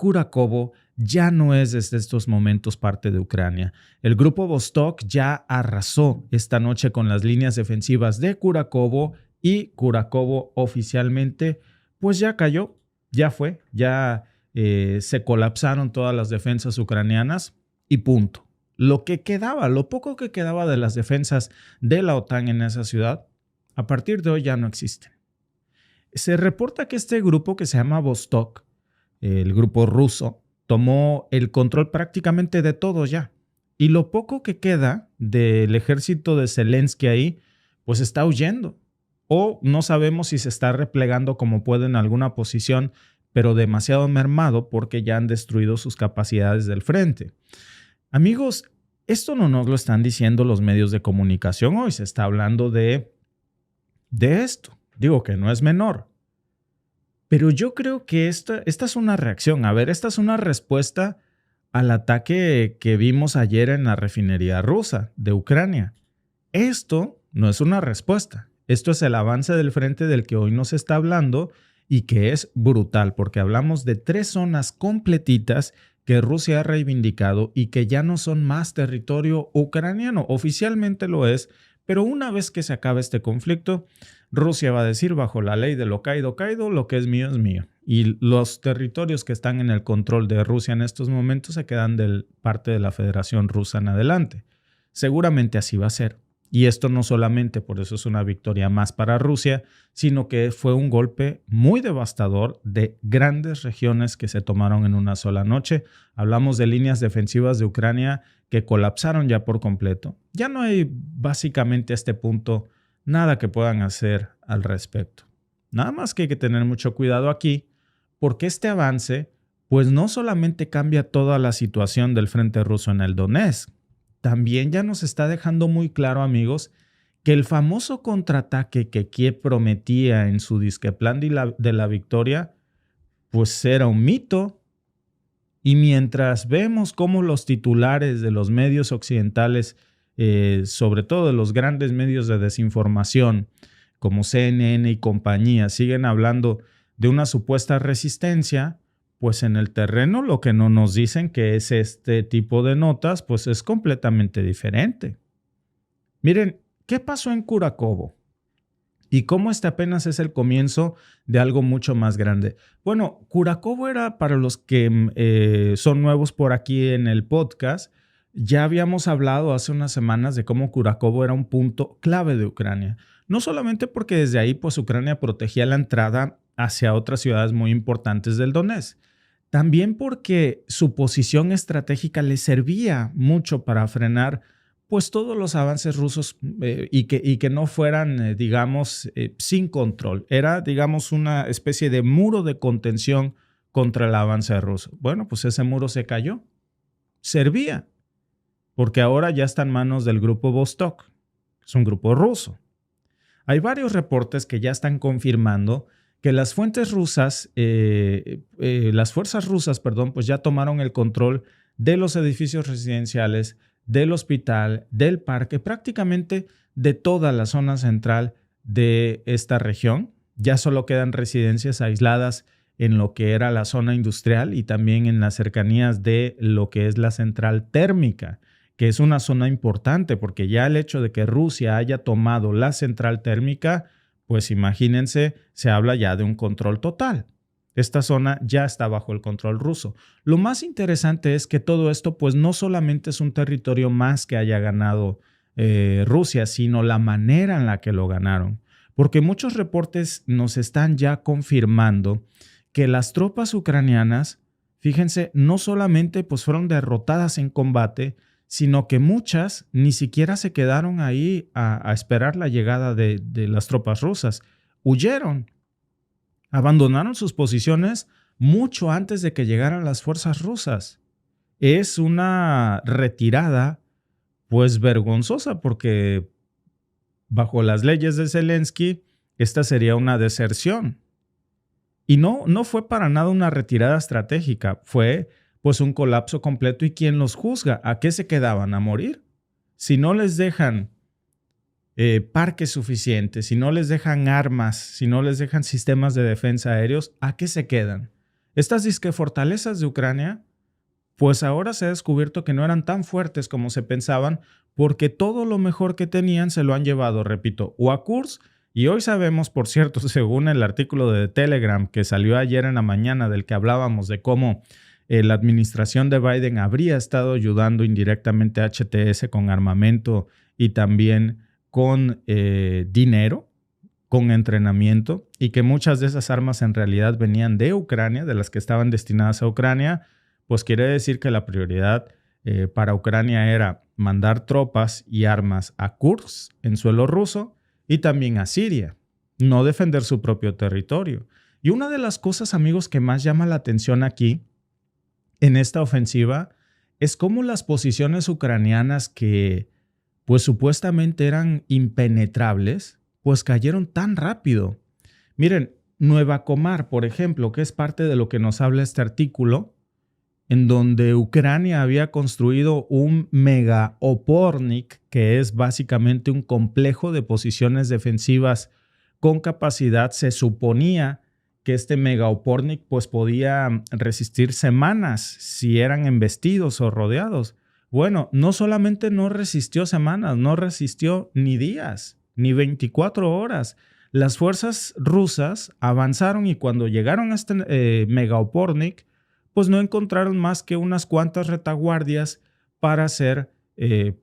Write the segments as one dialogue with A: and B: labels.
A: Kurakovo ya no es desde estos momentos parte de Ucrania. El grupo Vostok ya arrasó esta noche con las líneas defensivas de Kurakovo y Kurakovo oficialmente pues ya cayó, ya fue, ya se colapsaron todas las defensas ucranianas y punto. Lo que quedaba, lo poco que quedaba de las defensas de la OTAN en esa ciudad, a partir de hoy ya no existen. Se reporta que este grupo que se llama Vostok, el grupo ruso, tomó el control prácticamente de todo ya. Y lo poco que queda del ejército de Zelensky ahí, pues está huyendo. O no sabemos si se está replegando como puede en alguna posición, pero demasiado mermado porque ya han destruido sus capacidades del frente. Amigos, esto no nos lo están diciendo los medios de comunicación hoy, se está hablando de esto. Digo que no es menor. Pero yo creo que esta es una reacción. A ver, esta es una respuesta al ataque que vimos ayer en la refinería rusa de Ucrania. Esto no es una respuesta. Esto es el avance del frente del que hoy nos está hablando y que es brutal, porque hablamos de 3 zonas completitas que Rusia ha reivindicado y que ya no son más territorio ucraniano. Oficialmente lo es, pero una vez que se acabe este conflicto, Rusia va a decir bajo la ley de lo caído, lo que es mío es mío. Y los territorios que están en el control de Rusia en estos momentos se quedan de parte de la Federación Rusa en adelante. Seguramente así va a ser. Y esto no solamente por eso es una victoria más para Rusia, sino que fue un golpe muy devastador de grandes regiones que se tomaron en una sola noche. Hablamos de líneas defensivas de Ucrania que colapsaron ya por completo. Ya no hay básicamente a este punto nada que puedan hacer al respecto. Nada más que hay que tener mucho cuidado aquí, porque este avance pues no solamente cambia toda la situación del frente ruso en el Donetsk, también ya nos está dejando muy claro, amigos, que el famoso contraataque que Kiev prometía en su disque plan de la victoria, pues era un mito. Y mientras vemos cómo los titulares de los medios occidentales, sobre todo de los grandes medios de desinformación, como CNN y compañía, siguen hablando de una supuesta resistencia, pues en el terreno lo que no nos dicen que es este tipo de notas, pues es completamente diferente. Miren, ¿qué pasó en Kurakovo? Y cómo este apenas es el comienzo de algo mucho más grande. Bueno, Kurakovo era, para los que son nuevos por aquí en el podcast, ya habíamos hablado hace unas semanas de cómo Kurakovo era un punto clave de Ucrania. No solamente porque desde ahí pues Ucrania protegía la entrada hacia otras ciudades muy importantes del Donetsk, también porque su posición estratégica le servía mucho para frenar pues todos los avances rusos y que no fueran, digamos, sin control. Era, digamos, una especie de muro de contención contra el avance ruso. Bueno, pues ese muro se cayó. Servía, porque ahora ya está en manos del grupo Vostok. Es un grupo ruso. Hay varios reportes que ya están confirmando que las fuentes rusas, las fuerzas rusas, pues ya tomaron el control de los edificios residenciales, del hospital, del parque, prácticamente de toda la zona central de esta región. Ya solo quedan residencias aisladas en lo que era la zona industrial y también en las cercanías de lo que es la central térmica, que es una zona importante porque ya el hecho de que Rusia haya tomado la central térmica, pues imagínense, se habla ya de un control total. Esta zona ya está bajo el control ruso. Lo más interesante es que todo esto pues no solamente es un territorio más que haya ganado Rusia, sino la manera en la que lo ganaron. Porque muchos reportes nos están ya confirmando que las tropas ucranianas, fíjense, no solamente pues fueron derrotadas en combate, sino que muchas ni siquiera se quedaron ahí a esperar la llegada de las tropas rusas. Huyeron. Abandonaron sus posiciones mucho antes de que llegaran las fuerzas rusas. Es una retirada, pues vergonzosa, porque bajo las leyes de Zelensky, esta sería una deserción. Y no fue para nada una retirada estratégica, fue pues un colapso completo. ¿Y quién los juzga? ¿A qué se quedaban? ¿A morir? Si no les dejan parques suficientes, si no les dejan armas, si no les dejan sistemas de defensa aéreos, ¿a qué se quedan? Estas disque fortalezas de Ucrania, pues ahora se ha descubierto que no eran tan fuertes como se pensaban, porque todo lo mejor que tenían se lo han llevado, repito, o a Kursk. Y hoy sabemos, por cierto, según el artículo de Telegram que salió ayer en la mañana del que hablábamos de cómo la administración de Biden habría estado ayudando indirectamente a HTS con armamento y también con dinero, con entrenamiento, y que muchas de esas armas en realidad venían de Ucrania, de las que estaban destinadas a Ucrania. Pues quiere decir que la prioridad para Ucrania era mandar tropas y armas a Kursk en suelo ruso y también a Siria, no defender su propio territorio. Y una de las cosas, amigos, que más llama la atención aquí en esta ofensiva es cómo las posiciones ucranianas que pues supuestamente eran impenetrables, pues cayeron tan rápido. Miren, Nueva Comar, por ejemplo, que es parte de lo que nos habla este artículo, en donde Ucrania había construido un mega opornik, que es básicamente un complejo de posiciones defensivas con capacidad. Se suponía que este mega opornik pues podía resistir semanas si eran embestidos o rodeados. Bueno, no solamente no resistió semanas, no resistió ni días, ni 24 horas. Las fuerzas rusas avanzaron y cuando llegaron a este mega opornik, pues no encontraron más que unas cuantas retaguardias para ser,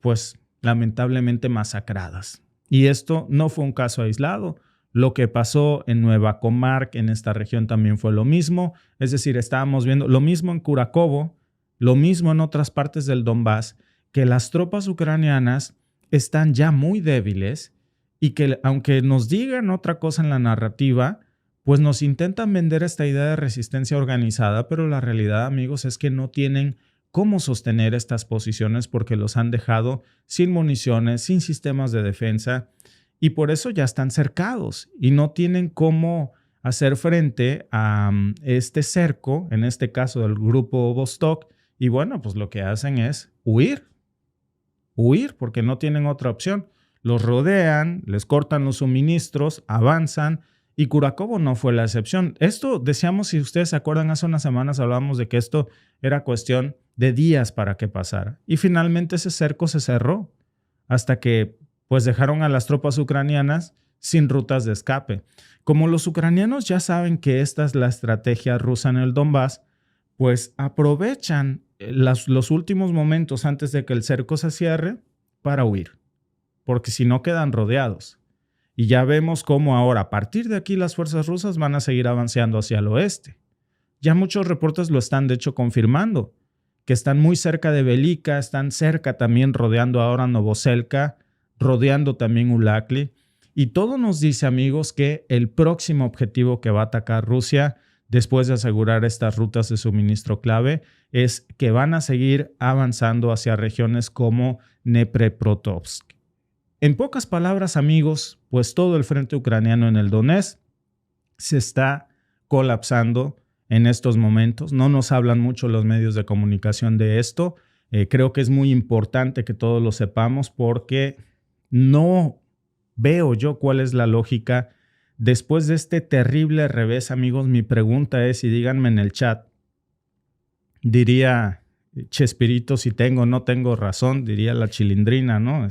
A: pues lamentablemente masacradas. Y esto no fue un caso aislado. Lo que pasó en Nueva Comarca, en esta región, también fue lo mismo. Es decir, estábamos viendo lo mismo en Kurakovo, lo mismo en otras partes del Donbass, que las tropas ucranianas están ya muy débiles y que aunque nos digan otra cosa en la narrativa, pues nos intentan vender esta idea de resistencia organizada, pero la realidad, amigos, es que no tienen cómo sostener estas posiciones porque los han dejado sin municiones, sin sistemas de defensa, y por eso ya están cercados y no tienen cómo hacer frente a este cerco, en este caso del grupo Vostok, y bueno, pues lo que hacen es huir porque no tienen otra opción. Los rodean, les cortan los suministros, avanzan, y Kurakovo no fue la excepción. Esto, decíamos, si ustedes se acuerdan, hace unas semanas hablábamos de que esto era cuestión de días para que pasara. Y finalmente ese cerco se cerró hasta que pues dejaron a las tropas ucranianas sin rutas de escape. Como los ucranianos ya saben que esta es la estrategia rusa en el Donbass, pues aprovechan los últimos momentos antes de que el cerco se cierre para huir, porque si no quedan rodeados. Y ya vemos cómo ahora, a partir de aquí, las fuerzas rusas van a seguir avanzando hacia el oeste. Ya muchos reportes lo están, de hecho, confirmando, que están muy cerca de Velika, están cerca también rodeando ahora Novoselka, rodeando también Ulakli. Y todo nos dice, amigos, que el próximo objetivo que va a atacar Rusia, después de asegurar estas rutas de suministro clave, es que van a seguir avanzando hacia regiones como Dnepropetrovsk. En pocas palabras, amigos, pues todo el frente ucraniano en el Donetsk se está colapsando en estos momentos. No nos hablan mucho los medios de comunicación de esto. Creo que es muy importante que todos lo sepamos porque no veo yo cuál es la lógica. Después de este terrible revés, amigos, mi pregunta es, y díganme en el chat, diría Chespirito, si tengo o no tengo razón, diría la Chilindrina, ¿no?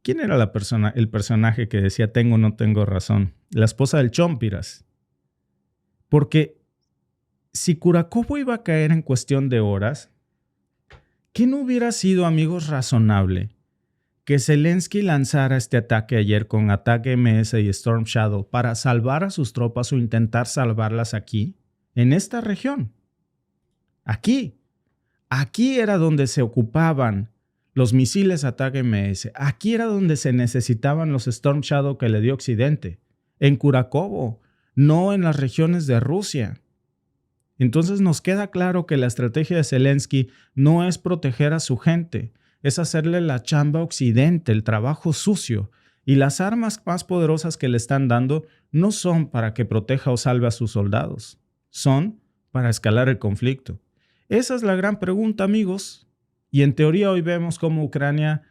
A: ¿Quién era el personaje que decía tengo o no tengo razón? La esposa del Chompiras. Porque si Kurakovo iba a caer en cuestión de horas, ¿qué no hubiera sido, amigos, razonable que Zelensky lanzara este ataque ayer con ataque MS y Storm Shadow para salvar a sus tropas o intentar salvarlas aquí, en esta región? Aquí era donde se ocupaban los misiles ATAC-MS. Aquí era donde se necesitaban los Storm Shadow que le dio Occidente. En Kurakovo, no en las regiones de Rusia. Entonces nos queda claro que la estrategia de Zelensky no es proteger a su gente, es hacerle la chamba a Occidente, el trabajo sucio. Y las armas más poderosas que le están dando no son para que proteja o salve a sus soldados, son para escalar el conflicto. Esa es la gran pregunta, amigos. Y en teoría hoy vemos cómo Ucrania,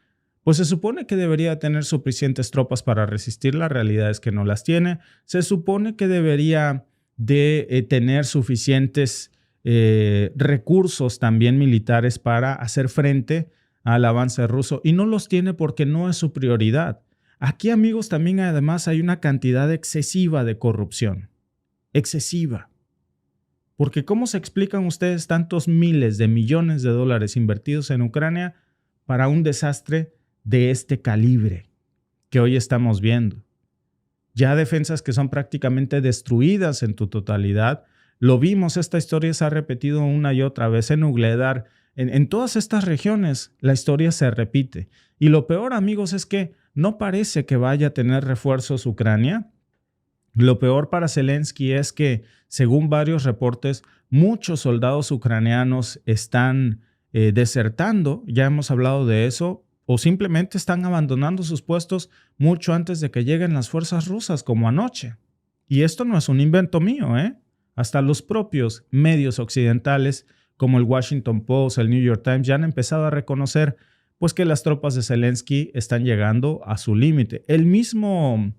A: pues se supone que debería tener suficientes tropas para resistir. La realidad es que no las tiene. Se supone que debería de tener suficientes recursos también militares para hacer frente al avance ruso, y no los tiene porque no es su prioridad. Aquí, amigos, también además hay una cantidad excesiva de corrupción. Excesiva. Porque ¿cómo se explican ustedes tantos miles de millones de dólares invertidos en Ucrania para un desastre de este calibre que hoy estamos viendo? Ya defensas que son prácticamente destruidas en tu totalidad. Lo vimos, esta historia se ha repetido una y otra vez en Ugledar. En todas estas regiones la historia se repite. Y lo peor, amigos, es que no parece que vaya a tener refuerzos Ucrania. Lo peor para Zelensky es que, según varios reportes, muchos soldados ucranianos están desertando, ya hemos hablado de eso, o simplemente están abandonando sus puestos mucho antes de que lleguen las fuerzas rusas, como anoche. Y esto no es un invento mío, ¿eh? Hasta los propios medios occidentales, como el Washington Post, el New York Times, ya han empezado a reconocer pues, que las tropas de Zelensky están llegando a su límite. El mismo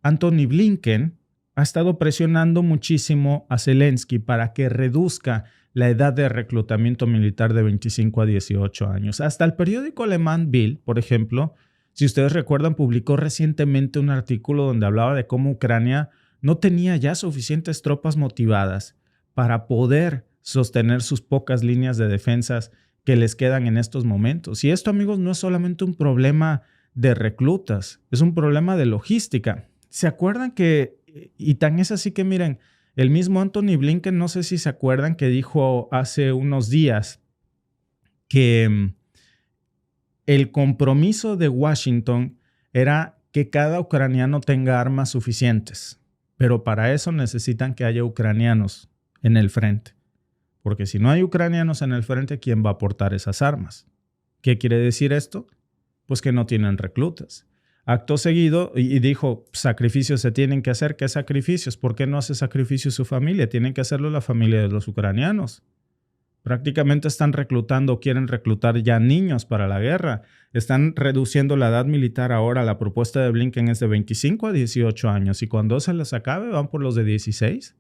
A: Antony Blinken ha estado presionando muchísimo a Zelensky para que reduzca la edad de reclutamiento militar de 25 a 18 años. Hasta el periódico alemán Bild, por ejemplo, si ustedes recuerdan, publicó recientemente un artículo donde hablaba de cómo Ucrania no tenía ya suficientes tropas motivadas para poder sostener sus pocas líneas de defensas que les quedan en estos momentos. Y esto, amigos, no es solamente un problema de reclutas, es un problema de logística. ¿Se acuerdan que, y tan es así que miren, el mismo Antony Blinken, no sé si se acuerdan, que dijo hace unos días que el compromiso de Washington era que cada ucraniano tenga armas suficientes, pero para eso necesitan que haya ucranianos en el frente, porque si no hay ucranianos en el frente, ¿quién va a aportar esas armas? ¿Qué quiere decir esto? Pues que no tienen reclutas. Acto seguido, y dijo, sacrificios se tienen que hacer. ¿Qué sacrificios? ¿Por qué no hace sacrificios su familia? Tienen que hacerlo la familia de los ucranianos. Prácticamente están reclutando, quieren reclutar ya niños para la guerra. Están reduciendo la edad militar ahora. La propuesta de Blinken es de 25 a 18 años. Y cuando se les acabe, van por los de 16.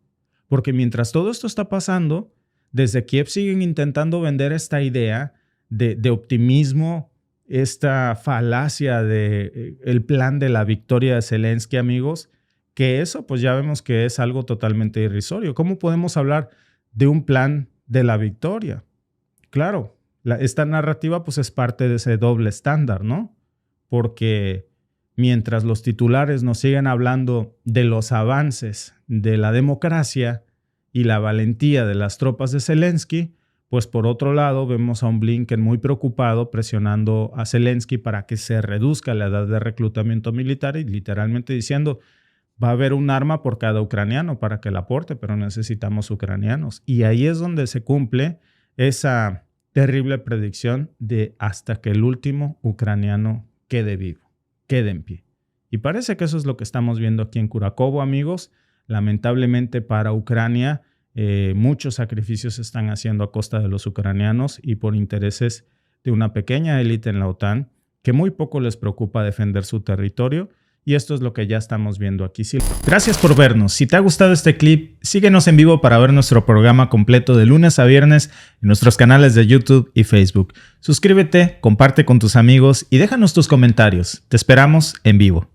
A: Porque mientras todo esto está pasando, desde Kiev siguen intentando vender esta idea de optimismo, esta falacia de el plan de la victoria de Zelensky, amigos, que eso pues ya vemos que es algo totalmente irrisorio. ¿Cómo podemos hablar de un plan de la victoria? Claro, esta narrativa pues es parte de ese doble estándar, ¿no? Porque mientras los titulares nos siguen hablando de los avances de la democracia y la valentía de las tropas de Zelensky, pues por otro lado vemos a un Blinken muy preocupado presionando a Zelensky para que se reduzca la edad de reclutamiento militar y literalmente diciendo, va a haber un arma por cada ucraniano para que la aporte, pero necesitamos ucranianos. Y ahí es donde se cumple esa terrible predicción de hasta que el último ucraniano quede vivo, quede en pie. Y parece que eso es lo que estamos viendo aquí en Kurakovo, amigos. Lamentablemente para Ucrania, muchos sacrificios se están haciendo a costa de los ucranianos y por intereses de una pequeña élite en la OTAN que muy poco les preocupa defender su territorio, y esto es lo que ya estamos viendo aquí. Gracias por vernos. Si te ha gustado este clip, síguenos en vivo para ver nuestro programa completo de lunes a viernes en nuestros canales de YouTube y Facebook. Suscríbete, comparte con tus amigos y déjanos tus comentarios. Te esperamos en vivo.